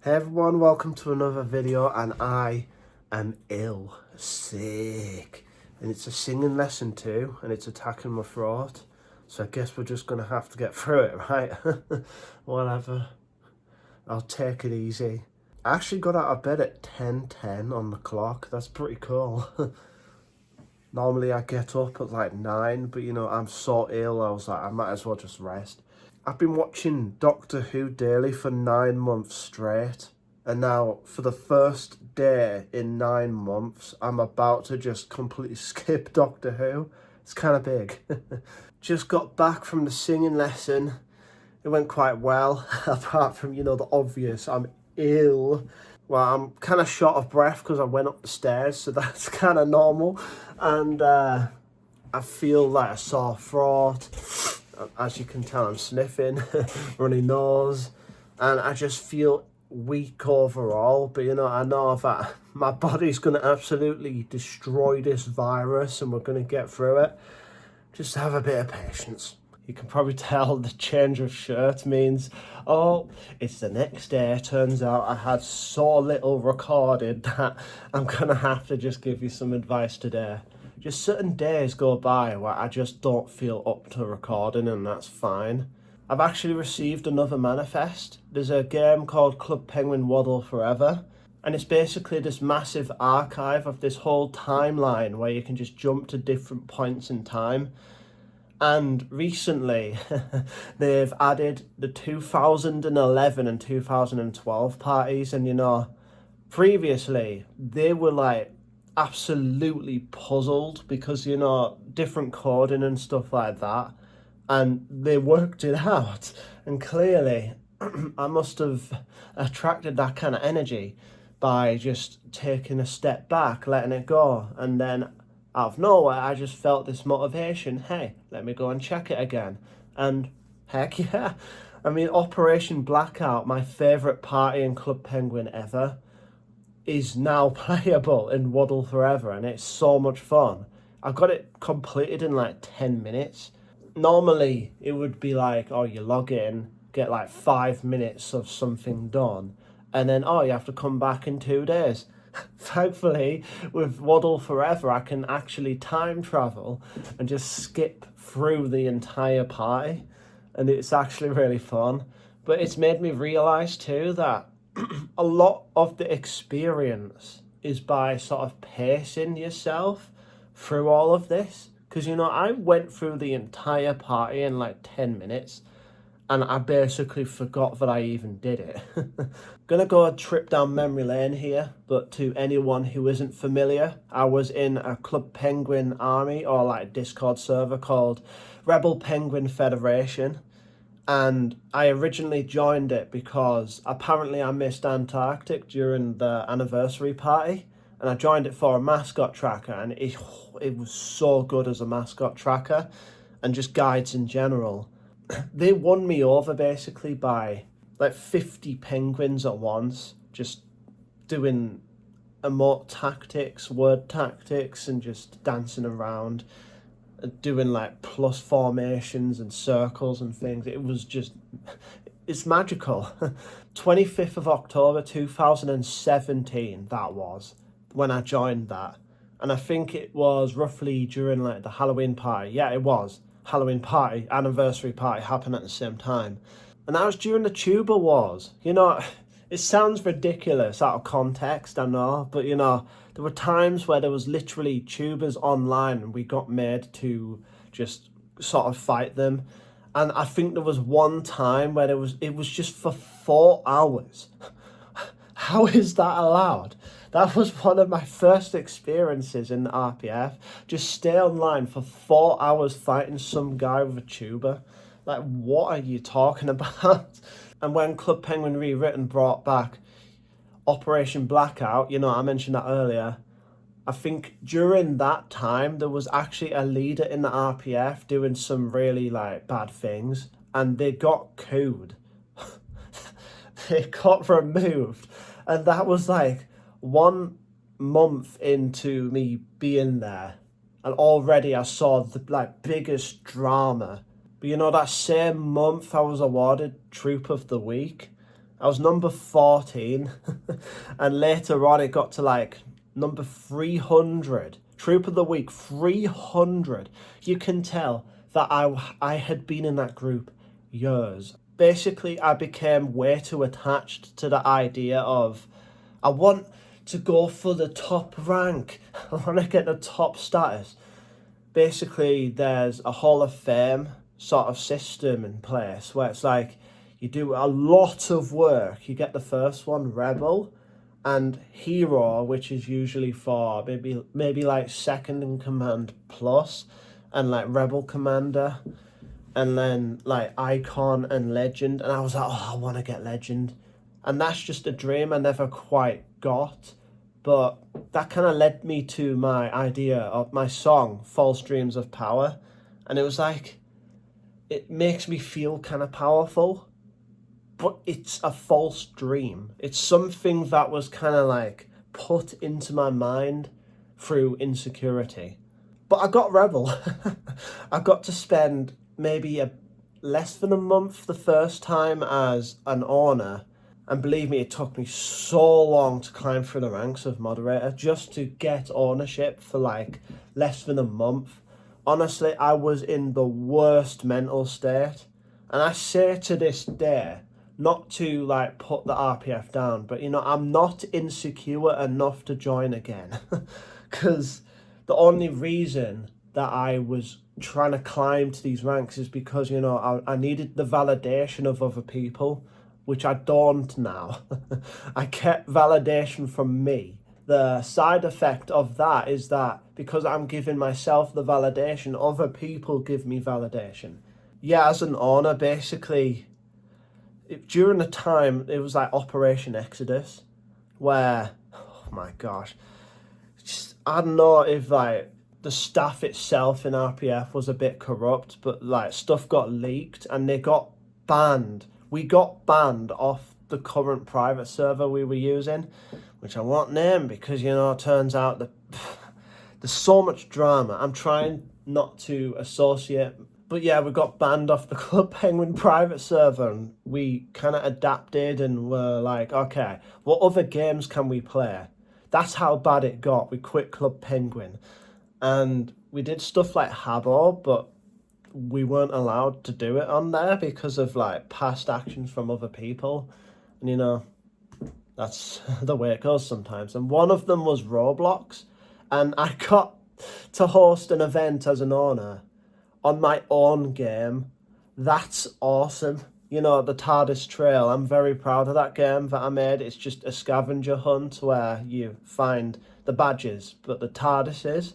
Hey everyone, welcome to another video, and I am sick, and it's a singing lesson too, and it's attacking my throat, so I guess we're just gonna have to get through it, right? Whatever, I'll take it easy. I actually got out of bed at 10:10 on the clock. That's pretty cool. Normally I get up at like 9, but I'm so ill, I was like, I might as well just rest. I've been watching Doctor Who daily for 9 months straight. And now, for the first day in 9 months, I'm about to just completely skip Doctor Who. It's kind of big. Just got back from the singing lesson. It went quite well, apart from, the obvious, I'm ill. Well, I'm kind of short of breath because I went up the stairs, so that's kind of normal. And I feel like a sore throat. As you can tell, I'm sniffing, runny nose, and I just feel weak overall. But I know that my body's going to absolutely destroy this virus, and we're going to get through it. Just have a bit of patience. You can probably tell the change of shirt means, oh, it's the next day. Turns out I had so little recorded that I'm going to have to just give you some advice today. Just certain days go by where I just don't feel up to recording, and that's fine. I've actually received another manifest. There's a game called Club Penguin Waddle Forever, and it's basically this massive archive of this whole timeline where you can just jump to different points in time. And recently, they've added the 2011 and 2012 parties, and previously they were like absolutely puzzled because different coding and stuff like that, and they worked it out, and clearly I must have attracted that kind of energy by just taking a step back, letting it go, and then out of nowhere I just felt this motivation. Hey, let me go and check it again. And heck yeah, I mean, Operation Blackout, my favourite party in Club Penguin ever, is now playable in Waddle Forever, and it's so much fun. I got it completed in like 10 minutes. Normally it would be like, oh, you log in, get like 5 minutes of something done, and then you have to come back in 2 days. Thankfully, with Waddle Forever, I can actually time travel and just skip through the entire party, and it's actually really fun. But it's made me realise too that a lot of the experience is by sort of pacing yourself through all of this. Because, I went through the entire party in like 10 minutes, and I basically forgot that I even did it. Gonna go a trip down memory lane here, but to anyone who isn't familiar, I was in a Club Penguin army, or like Discord server called Rebel Penguin Federation. And I originally joined it because apparently I missed Antarctic during the anniversary party, and I joined it for a mascot tracker, and it was so good as a mascot tracker and just guides in general. They won me over basically by like 50 penguins at once, just doing emote tactics, word tactics, and just dancing around, doing like plus formations and circles and things. It's magical. 25th of October 2017, that was when I joined that. And I think it was roughly during like the Halloween party. Yeah, it was. Halloween party, anniversary party happened at the same time. And that was during the Tuber Wars. It sounds ridiculous out of context, I know, but there were times where there was literally tubers online and we got made to just sort of fight them. And I think there was one time where it was just for 4 hours. How is that allowed? That was one of my first experiences in the RPF. Just stay online for 4 hours fighting some guy with a tuber. Like, what are you talking about? And when Club Penguin Rewritten brought back Operation Blackout, I mentioned that earlier, I think during that time there was actually a leader in the RPF doing some really like bad things, and they got cooed. They got removed, and that was like 1 month into me being there, and already I saw the like biggest drama. But that same month I was awarded Troop of the Week, I was number 14 and later on it got to like number 300. Troop of the week, 300. You can tell that I had been in that group years. Basically, I became way too attached to the idea of, I want to go for the top rank. I want to get the top status. Basically, there's a Hall of Fame sort of system in place where it's like you do a lot of work. You get the first one, Rebel, and Hero, which is usually for maybe like second in command plus, and like Rebel Commander, and then like Icon and Legend. And I was like, oh, I want to get Legend, and that's just a dream I never quite got. But that kind of led me to my idea of my song, False Dreams of Power. And it was like, it makes me feel kind of powerful, but it's a false dream. It's something that was kind of like put into my mind through insecurity. But I got Rebel. I got to spend maybe less than a month the first time as an owner. And believe me, it took me so long to climb through the ranks of moderator just to get ownership for like less than a month. Honestly, I was in the worst mental state. And I say to this day, not to like put the RPF down, but you know, I'm not insecure enough to join again. Because the only reason that I was trying to climb to these ranks is because, you know, I needed the validation of other people, which I don't now. I kept validation from me. The side effect of that is that because I'm giving myself the validation, other people give me validation. Yeah, as an owner, basically, during the time, it was like Operation Exodus, where, oh my gosh, just, I don't know if like the staff itself in RPF was a bit corrupt, but like stuff got leaked and they got banned. We got banned off the current private server we were using, which I won't name because, you know, it turns out that there's so much drama. I'm trying not to associate, but yeah, we got banned off the Club Penguin private server and we kind of adapted and were like, okay, what other games can we play? That's how bad it got. We quit Club Penguin and we did stuff like Habbo, but we weren't allowed to do it on there because of like past actions from other people. And you know, that's the way it goes sometimes. And one of them was Roblox. And I got to host an event as an owner on my own game. That's awesome. You know, the TARDIS Trail, I'm very proud of that game that I made. It's just a scavenger hunt where you find the badges, but the TARDIS is.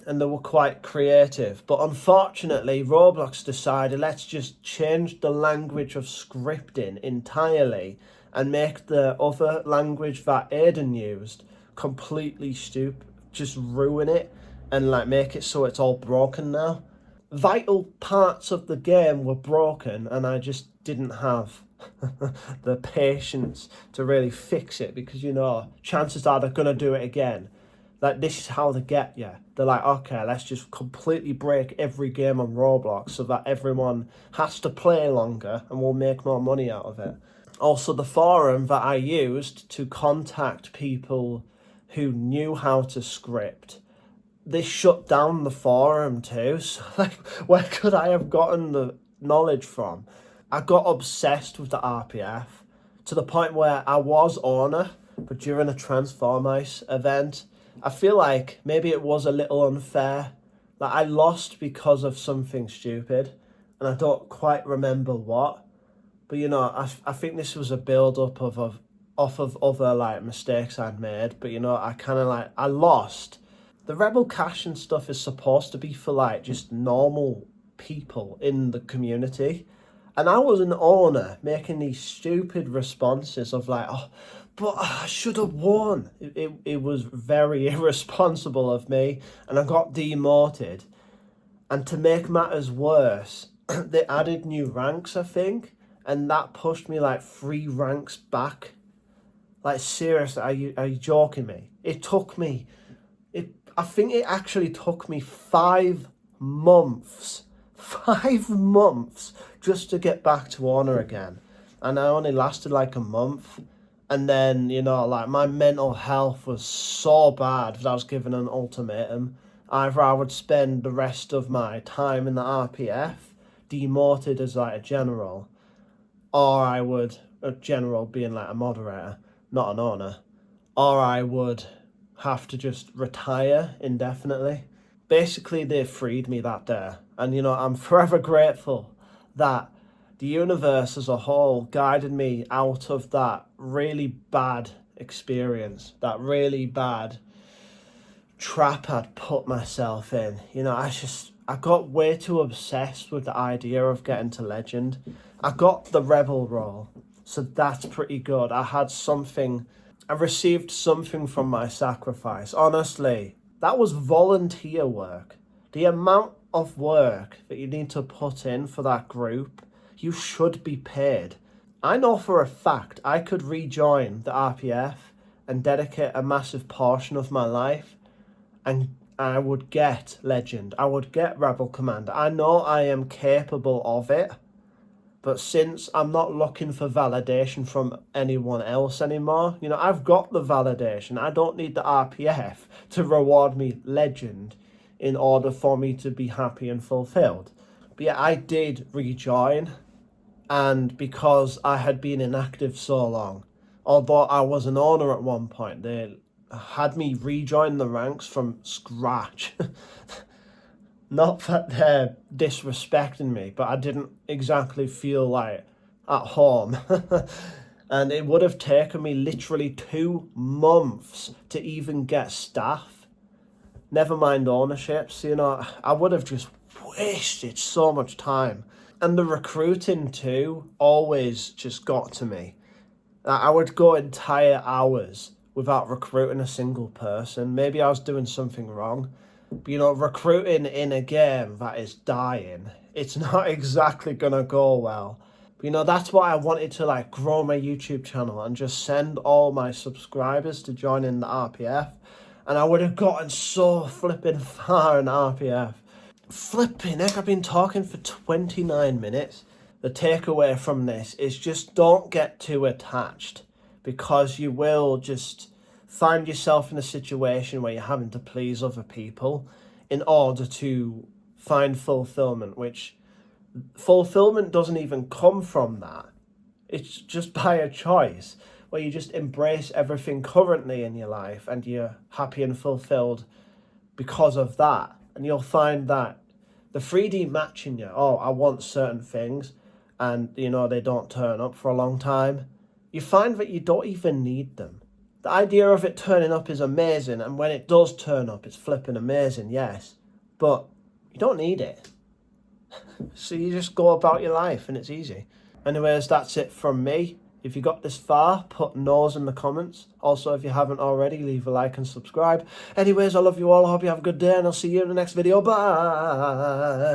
And they were quite creative. But unfortunately, Roblox decided, let's just change the language of scripting entirely and make the other language that Aidan used completely stupid. Just ruin it and like make it so it's all broken now. Vital parts of the game were broken and I just didn't have the patience to really fix it because, you know, chances are they're going to do it again. Like, this is how they get you. They're like, okay, let's just completely break every game on Roblox so that everyone has to play longer and we'll make more money out of it. Also, the forum that I used to contact people who knew how to script, they shut down the forum too. So, like, where could I have gotten the knowledge from? I got obsessed with the RPF to the point where I was owner, but during a Transform Ice event, I feel like maybe it was a little unfair. Like, I lost because of something stupid, and I don't quite remember what. But, you know, I think this was a build-up off of other, like, mistakes I'd made. But, you know, I kind of, like, I lost. The Rebel Cash and stuff is supposed to be for, like, just normal people in the community. And I was an owner making these stupid responses of, like, oh, but I should have won. It was very irresponsible of me, and I got demoted. And to make matters worse, they added new ranks, I think, and that pushed me like 3 ranks back. Like, seriously, are you joking me? It took me, I think it actually took me 5 months. 5 months just to get back to honor again. and I only lasted like a month. And then, you know, like my mental health was so bad that I was given an ultimatum. Either I would spend the rest of my time in the RPF demoted as like a general, or I would, a general being like a moderator, not an owner, or I would have to just retire indefinitely. Basically, they freed me that day. And, you know, I'm forever grateful that the universe as a whole guided me out of that really bad experience, that really bad trap I'd put myself in. You know, I got way too obsessed with the idea of getting to legend. I got the rebel role, so that's pretty good. I received something from my sacrifice. Honestly, that was volunteer work. The amount of work that you need to put in for that group, you should be paid. I know for a fact I could rejoin the RPF and dedicate a massive portion of my life, and I would get Legend. I would get Rebel Commander. I know I am capable of it, but since I'm not looking for validation from anyone else anymore, you know, I've got the validation. I don't need the RPF to reward me Legend in order for me to be happy and fulfilled. But yeah, I did rejoin, and because I had been inactive so long, although I was an owner at one point, they had me rejoin the ranks from scratch. Not that they're disrespecting me, but I didn't exactly feel like at home. And it would have taken me literally 2 months to even get staff. Never mind ownerships, you know, I would have just wasted so much time. And the recruiting too always just got to me. I would go entire hours without recruiting a single person. Maybe I was doing something wrong. But, you know, recruiting in a game that is dying, it's not exactly going to go well. But, you know, that's why I wanted to, like, grow my YouTube channel and just send all my subscribers to join in the RPF. And I would have gotten so flipping far in RPF. Flipping heck, I've been talking for 29 minutes. The takeaway from this is just don't get too attached, because you will just find yourself in a situation where you're having to please other people in order to find fulfillment, which fulfillment doesn't even come from that. It's just by a choice where you just embrace everything currently in your life and you're happy and fulfilled because of that. And you'll find that the 3D matching you, oh, I want certain things, and, you know, they don't turn up for a long time, you find that you don't even need them. The idea of it turning up is amazing, and when it does turn up, it's flipping amazing, yes, but you don't need it. So you just go about your life and it's easy. Anyways, that's it from me. If you got this far, put no's in the comments. Also, if you haven't already, leave a like and subscribe. Anyways, I love you all. I hope you have a good day, and I'll see you in the next video. Bye.